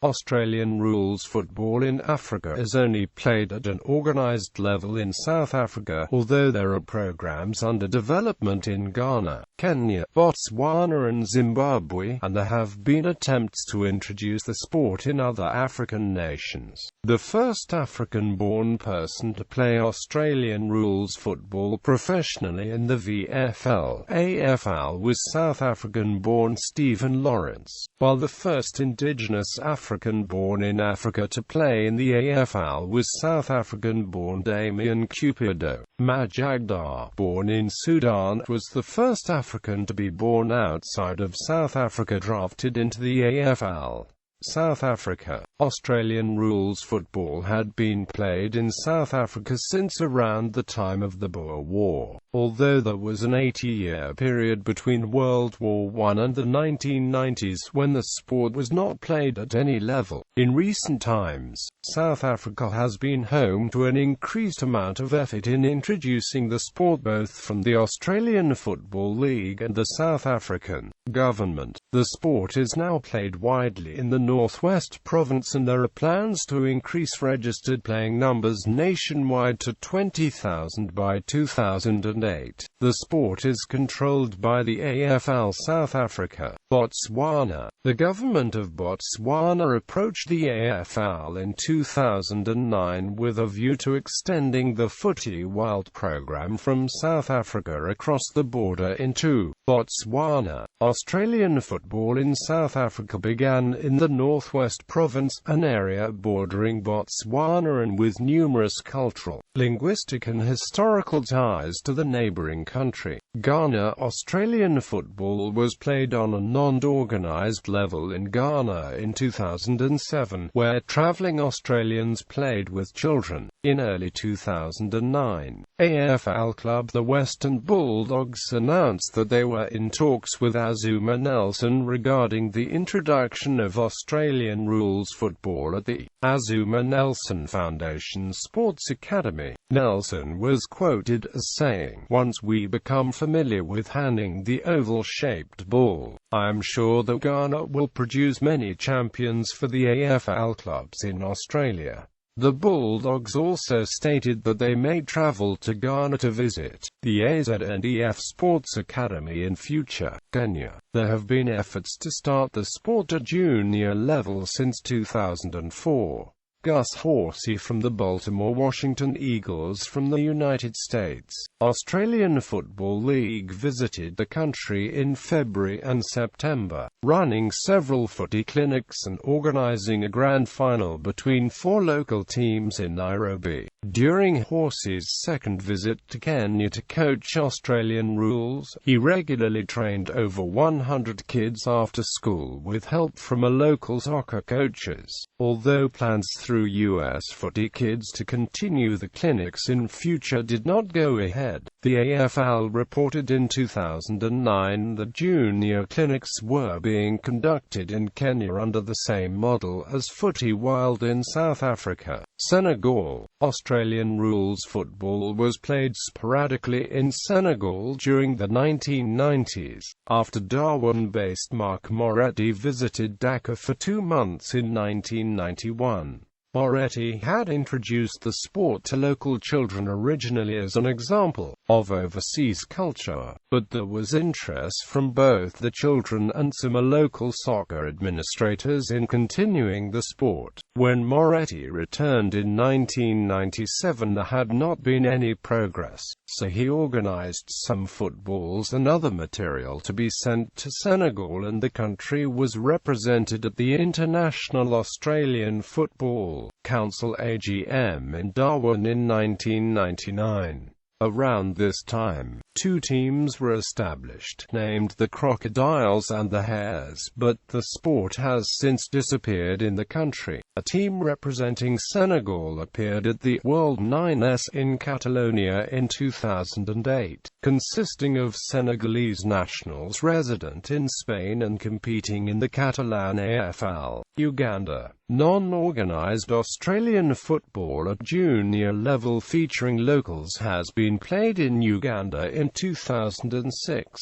Australian rules football in Africa is only played at an organised level in South Africa, although there are programs under development in Ghana, Kenya, Botswana and Zimbabwe, and there have been attempts to introduce the sport in other African nations. The first African-born person to play Australian rules football professionally in the VFL/AFL was South African-born Stephen Lawrence, while the first indigenous African-born in Africa to play in the AFL was South African-born Damien Cupido.Majak Daw, born in Sudan, was the first African to be born outside of South Africa drafted into the AFL. South Africa. Australian rules football had been played in South Africa since around the time of the Boer War, although there was an 80-year period between World War I and the 1990s when the sport was not played at any level. In recent times, South Africa has been home to an increased amount of effort in introducing the sport both from the Australian Football League and the South African government. The sport is now played widely in the Northwest Province, and there are plans to increase registered playing numbers nationwide to 20,000 by 2008. The sport is controlled by the AFL South Africa. Botswana. The government of Botswana approached the AFL in 2009 with a view to extending the Footy Wild program from South Africa across the border into Botswana. Australian football in South Africa began in the Northwest Province, an area bordering Botswana and with numerous cultural, linguistic and historical ties to the neighbouring country. Ghana. Australian football was played on a non-organised level in Ghana in 2007, where travelling Australians played with children. In early 2009, AFL club the Western Bulldogs announced that they were in talks with Azuma Nelson regarding the introduction of Australian rules football at the Azuma Nelson Foundation Sports Academy. Nelson was quoted as saying, "Once we become familiar with handling the oval-shaped ball, I am sure that Ghana will produce many champions for the AFL clubs in Australia." The Bulldogs also stated that they may travel to Ghana to visit the AZNDF Sports Academy in future. Kenya. There have been efforts to start the sport at junior level since 2004. Gus Horsey from the Baltimore Washington Eagles from the United States. Australian Football League visited the country in February and September, running several footy clinics and organising a grand final between 4 local teams in Nairobi. During Horsey's second visit to Kenya to coach Australian rules, he regularly trained over 100 kids after school with help from a local soccer coaches. Although plans through US Footy Kids to continue the clinics in future did not go ahead, the AFL reported in 2009 that junior clinics were being conducted in Kenya under the same model as Footy Wild in South Africa. Senegal. Australian rules football was played sporadically in Senegal during the 1990s, after Darwin-based Marc Moretti visited Dakar for 2 months in 1991. Moretti had introduced the sport to local children originally as an example of overseas culture, but there was interest from both the children and some local soccer administrators in continuing the sport. When Moretti returned in 1997, there had not been any progress, so he organised some footballs and other material to be sent to Senegal, and the country was represented at the International Australian Football Council AGM in Darwin in 1999. Around this time, 2 teams were established, named the Crocodiles and the Hares, but the sport has since disappeared in the country. A team representing Senegal appeared at the World 9s in Catalonia in 2008, consisting of Senegalese nationals resident in Spain and competing in the Catalan AFL. Uganda. Non-organised Australian football at junior level featuring locals has been played in Uganda in 2006.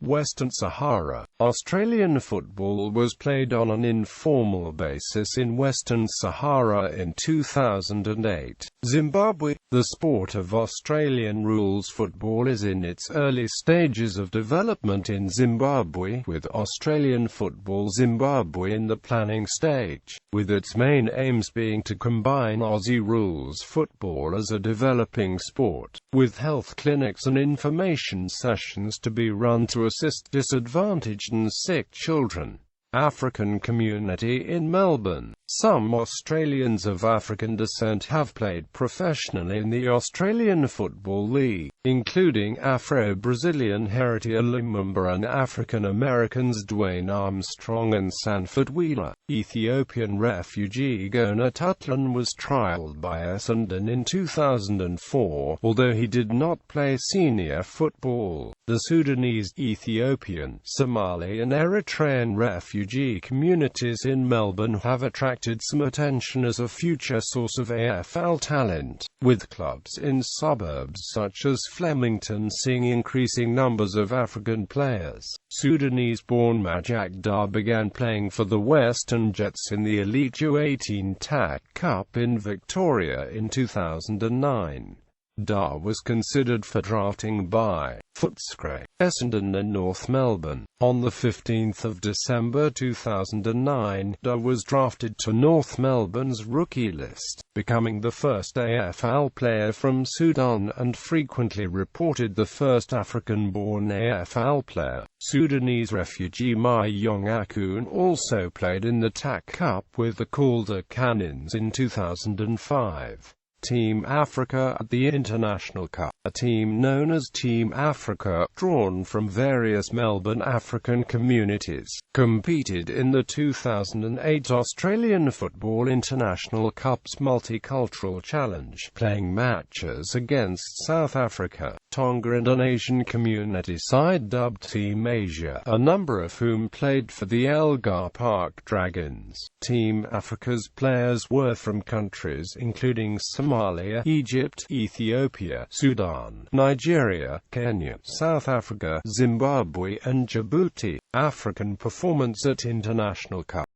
Western Sahara. Australian football was played on an informal basis in Western Sahara in 2008. Zimbabwe. The sport of Australian rules football is in its early stages of development in Zimbabwe, with Australian Football Zimbabwe in the planning stage, with its main aims being to combine Aussie rules football as a developing sport, with health clinics and information sessions to be run to assist disadvantaged and sick children. African community in Melbourne. Some Australians of African descent have played professionally in the Australian Football League, including Afro-Brazilian Heritier Lumumba and African-Americans Dwayne Armstrong and Sanford Wheeler. Ethiopian refugee Gona Tutlan was trialled by Essendon in 2004, although he did not play senior football. The Sudanese, Ethiopian, Somali and Eritrean refugee communities in Melbourne have attracted some attention as a future source of AFL talent, with clubs in suburbs such as Flemington seeing increasing numbers of African players. Sudanese-born Majak Daw began playing for the Western Jets in the Elite U18 TAC Cup in Victoria in 2009. Daw was considered for drafting by Footscray, Essendon and North Melbourne. On 15 December 2009, Daw was drafted to North Melbourne's rookie list, becoming the first AFL player from Sudan and frequently reported the first African-born AFL player. Sudanese refugee Mai Yong Akun also played in the TAC Cup with the Calder Cannons in 2005. Team Africa at the International Cup. A team known as Team Africa, drawn from various Melbourne African communities, competed in the 2008 Australian Football International Cup's Multicultural Challenge, playing matches against South Africa, Tonga and an Asian community side dubbed Team Asia, a number of whom played for the Elgar Park Dragons. Team Africa's players were from countries including Somalia, Egypt, Ethiopia, Sudan, Nigeria, Kenya, South Africa, Zimbabwe and Djibouti. African performance at International Cup.